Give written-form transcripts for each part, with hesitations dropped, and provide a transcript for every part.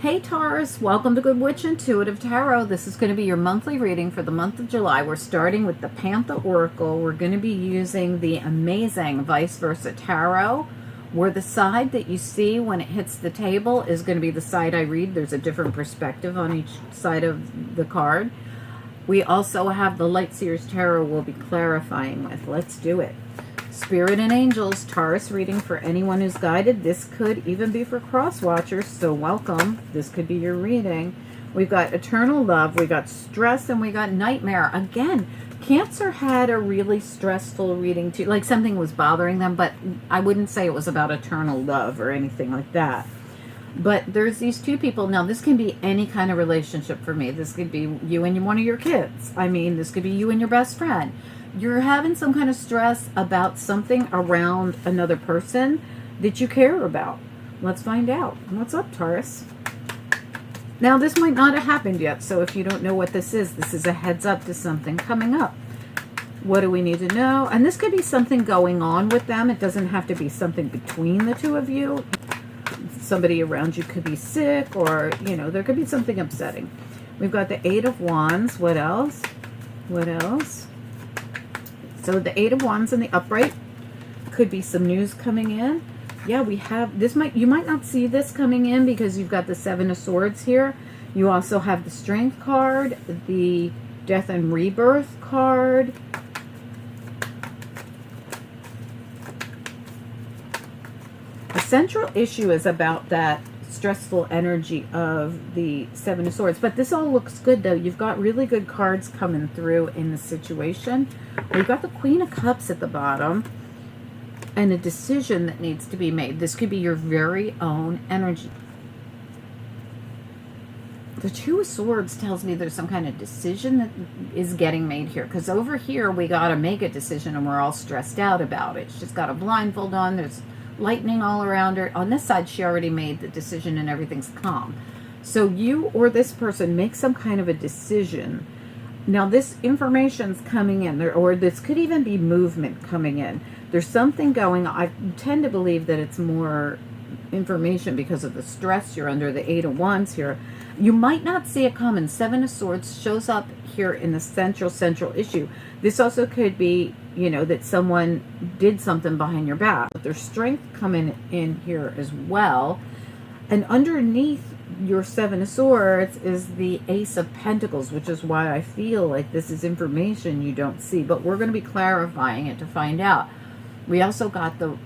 Hey Taurus, welcome to Good Witch Intuitive Tarot. This is going to be your monthly reading for the month of July. We're starting with the Panther Oracle. We're going to be using the amazing Vice Versa Tarot, where the side that you see when it hits the table is going to be the side I read. There's a different perspective on each side of the card. We also have the Light Seers Tarot we'll be clarifying with. Let's do it. Spirit and Angels, Taurus reading for anyone who's guided. This could even be for cross watchers, so welcome. This could be your reading. We've got Eternal Love, we got Stress, and we got Nightmare. Again, Cancer had a really stressful reading too, like something was bothering them, but I wouldn't say it was about eternal love or anything like that. But there's these two people. Now, this can be any kind of relationship for me. This could be you and one of your kids. I mean, this could be you and your best friend. You're having some kind of stress about something around another person that you care about. Let's find out. What's up, Taurus? Now, this might not have happened yet, so if you don't know what this is a heads up to something coming up. What do we need to know? And this could be something going on with them. It doesn't have to be something between the two of you. Somebody around you could be sick, or, you know, there could be something upsetting. We've got the Eight of Wands. What else? What else? So the Eight of Wands in the upright could be some news coming in. Yeah, we have this. You might not see this coming in because you've got the Seven of Swords here. You also have the Strength card, the Death and Rebirth card. The central issue is about that stressful energy of the Seven of Swords. But this all looks good, though. You've got really good cards coming through in the situation. We've got the Queen of Cups at the bottom and a decision that needs to be made. This could be your very own energy. The Two of Swords tells me there's some kind of decision that is getting made here. Because over here, we got to make a decision and we're all stressed out about it. She's got a blindfold on. There's lightning all around her. On this side, she already made the decision and everything's calm. So you or this person make some kind of a decision. Now, this information's coming in, or this could even be movement coming in. There's something going on. I tend to believe that it's more information because of the stress you're under, the Eight of Wands here. You might not see it coming. Seven of Swords shows up here in the central issue. This also could be, you know, that someone did something behind your back. There's strength coming in here as well. And underneath your Seven of Swords is the Ace of Pentacles, which is why I feel like this is information you don't see. But we're going to be clarifying it to find out. We also got the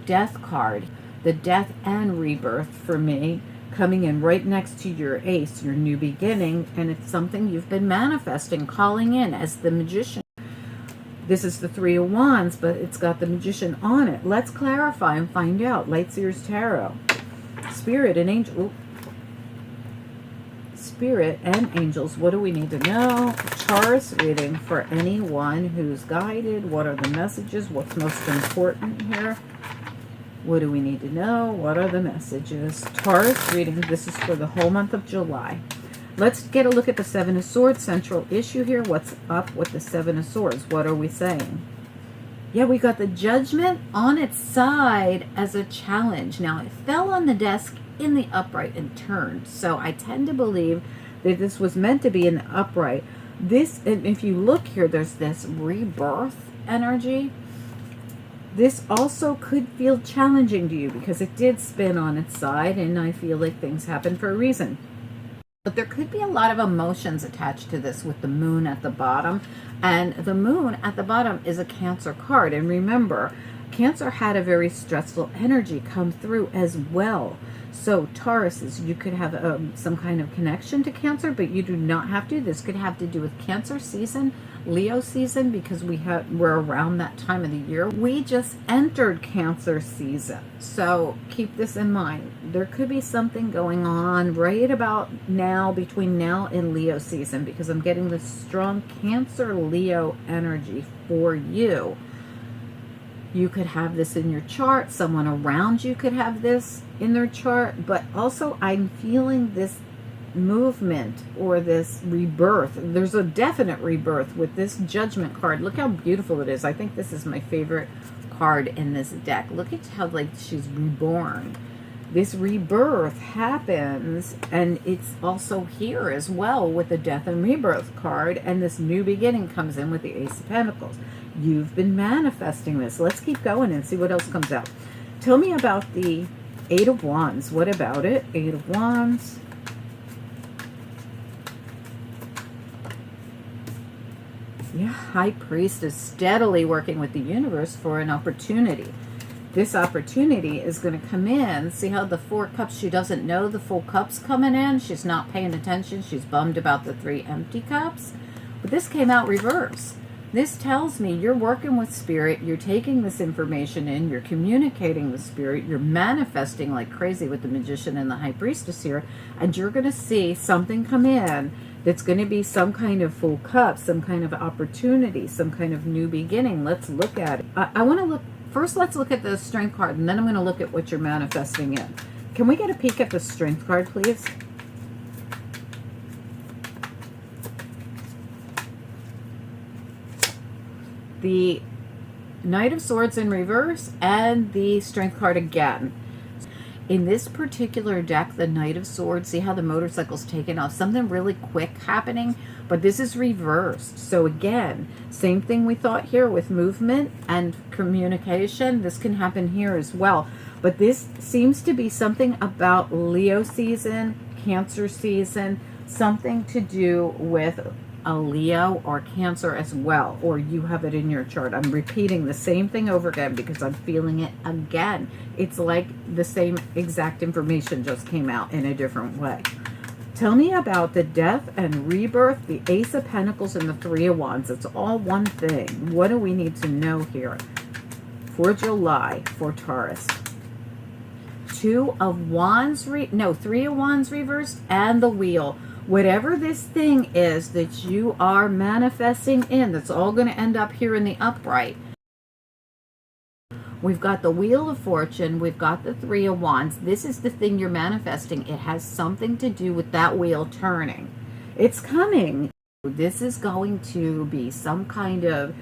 Death card, the Death and Rebirth for me, coming in right next to your Ace, your new beginning. And it's something you've been manifesting, calling in as the Magician. This is the Three of Wands, but it's got the Magician on it. Let's clarify and find out. Light Seers Tarot. Spirit and Angel. Spirit and Angels, what do we need to know? Taurus reading for anyone who's guided. What are the messages? What's most important here? What do we need to know? What are the messages? Taurus reading. This is for the whole month of July. Let's get a look at the Seven of Swords central issue here. What's up with the Seven of Swords? What are we saying? Yeah, we got the Judgment on its side as a challenge. Now, it fell on the desk in the upright and turned. So I tend to believe that this was meant to be in the upright. This, and if you look here, there's this rebirth energy. This also could feel challenging to you because it did spin on its side, and I feel like things happen for a reason. But there could be a lot of emotions attached to this with the Moon at the bottom. And the Moon at the bottom is a Cancer card. And remember, Cancer had a very stressful energy come through as well. So Tauruses, you could have some kind of connection to Cancer, but you do not have to. This could have to do with Cancer season, Leo season, because we're around that time of the year. We just entered Cancer season. So keep this in mind. There could be something going on right about now, between now and Leo season, because I'm getting this strong Cancer Leo energy for you. You could have this in your chart. Someone around you could have this in their chart. But also, I'm feeling this movement or this rebirth. There's a definite rebirth with this Judgment card. Look how beautiful it is. I think this is my favorite card in this deck. Look at how, like, she's reborn. This rebirth happens, and it's also here as well with the death and rebirth card, and this new beginning comes in with the Ace of Pentacles. You've been manifesting this. Let's keep going and see what else comes out. Tell me about the Eight of Wands. What about it? Eight of Wands. Yeah, High Priestess steadily working with the universe for an opportunity. This opportunity is going to come in. See how the Four Cups, she doesn't know the full cups coming in. She's not paying attention. She's bummed about the 3 empty cups. But this came out reverse. This tells me you're working with spirit. You're taking this information in. You're communicating with spirit. You're manifesting like crazy with the Magician and the High Priestess here. And you're going to see something come in that's going to be some kind of full cup, some kind of opportunity, some kind of new beginning. Let's look at it. I want to look. First, let's look at the Strength card, and then I'm going to look at what you're manifesting in. Can we get a peek at the Strength card, please? The Knight of Swords in reverse and the Strength card again. In this particular deck, the Knight of Swords, see how the motorcycle's taken off? Something really quick happening, but this is reversed. So again, same thing we thought here with movement and communication. This can happen here as well. But this seems to be something about Leo season, Cancer season, something to do with a Leo or Cancer as well, or you have it in your chart. I'm repeating the same thing over again because I'm feeling it again. It's like the same exact information just came out in a different way. Tell me about the death and rebirth, the Ace of Pentacles and the Three of Wands. It's all one thing. What do we need to know here for July for Taurus? Three of Wands reversed and the Wheel. Whatever this thing is that you are manifesting in, that's all going to end up here in the upright. We've got the Wheel of Fortune. We've got the Three of Wands. This is the thing you're manifesting. It has something to do with that wheel turning. It's coming. This is going to be some kind of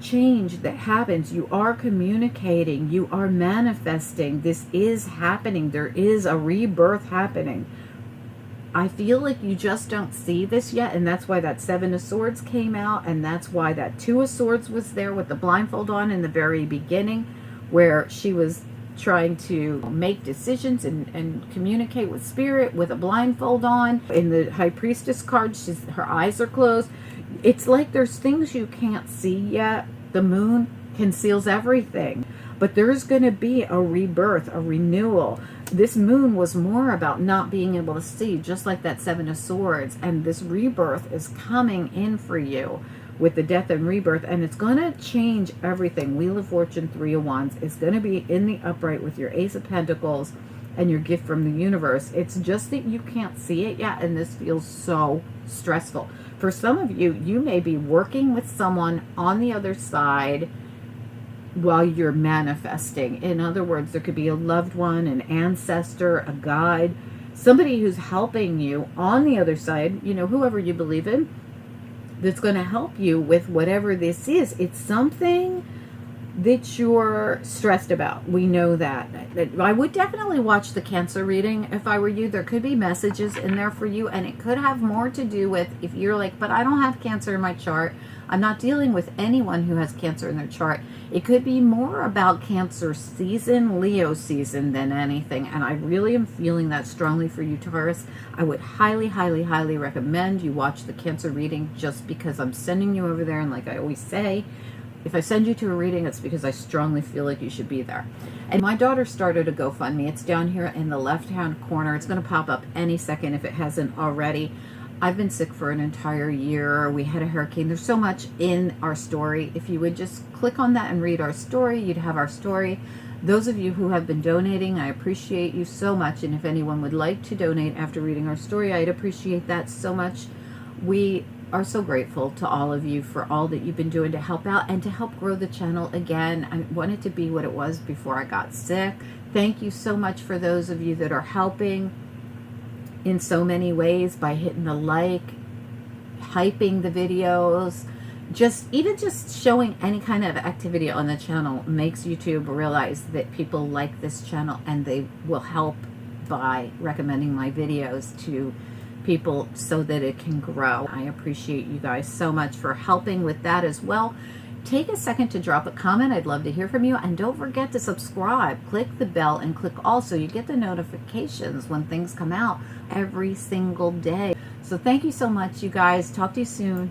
change that happens. You are communicating. You are manifesting. This is happening. There is a rebirth happening. I feel like you just don't see this yet, and that's why that Seven of Swords came out, and that's why that Two of Swords was there with the blindfold on in the very beginning, where she was trying to make decisions and communicate with spirit with a blindfold on. In the High Priestess card, her eyes are closed. It's like there's things you can't see yet. The moon conceals everything, but there's going to be a rebirth, a renewal. This moon was more about not being able to see, just like that Seven of Swords. And this rebirth is coming in for you with the death and rebirth. And it's going to change everything. Wheel of Fortune, Three of Wands is going to be in the upright with your Ace of Pentacles and your gift from the universe. It's just that you can't see it yet. And this feels so stressful. For some of you, you may be working with someone on the other side while you're manifesting. In other words, there could be a loved one, an ancestor, a guide, somebody who's helping you on the other side, you know, whoever you believe in, that's going to help you with whatever this is. It's something that you're stressed about. We know that. I would definitely watch the Cancer reading if I were you. There could be messages in there for you, and it could have more to do with if you're like, but I don't have Cancer in my chart. I'm not dealing with anyone who has Cancer in their chart. It could be more about Cancer season, Leo season than anything. And I really am feeling that strongly for you, Taurus. I would highly, highly, highly recommend you watch the Cancer reading, just because I'm sending you over there. And like I always say, if I send you to a reading, it's because I strongly feel like you should be there. And my daughter started a GoFundMe. It's down here in the left-hand corner. It's going to pop up any second if it hasn't already. I've been sick for an entire year. We had a hurricane. There's so much in our story. If you would just click on that and read our story, you'd have our story. Those of you who have been donating, I appreciate you so much. And if anyone would like to donate after reading our story, I'd appreciate that so much. We are so grateful to all of you for all that you've been doing to help out and to help grow the channel again. I want it to be what it was before I got sick. Thank you so much for those of you that are helping in so many ways by hitting the like, hyping the videos, even just showing any kind of activity on the channel makes YouTube realize that people like this channel, and they will help by recommending my videos to people so that it can grow. I appreciate you guys so much for helping with that as well. Take a second to drop a comment. I'd love to hear from you. And don't forget to subscribe. Click the bell and click all so you get the notifications when things come out every single day. So thank you so much, you guys. Talk to you soon.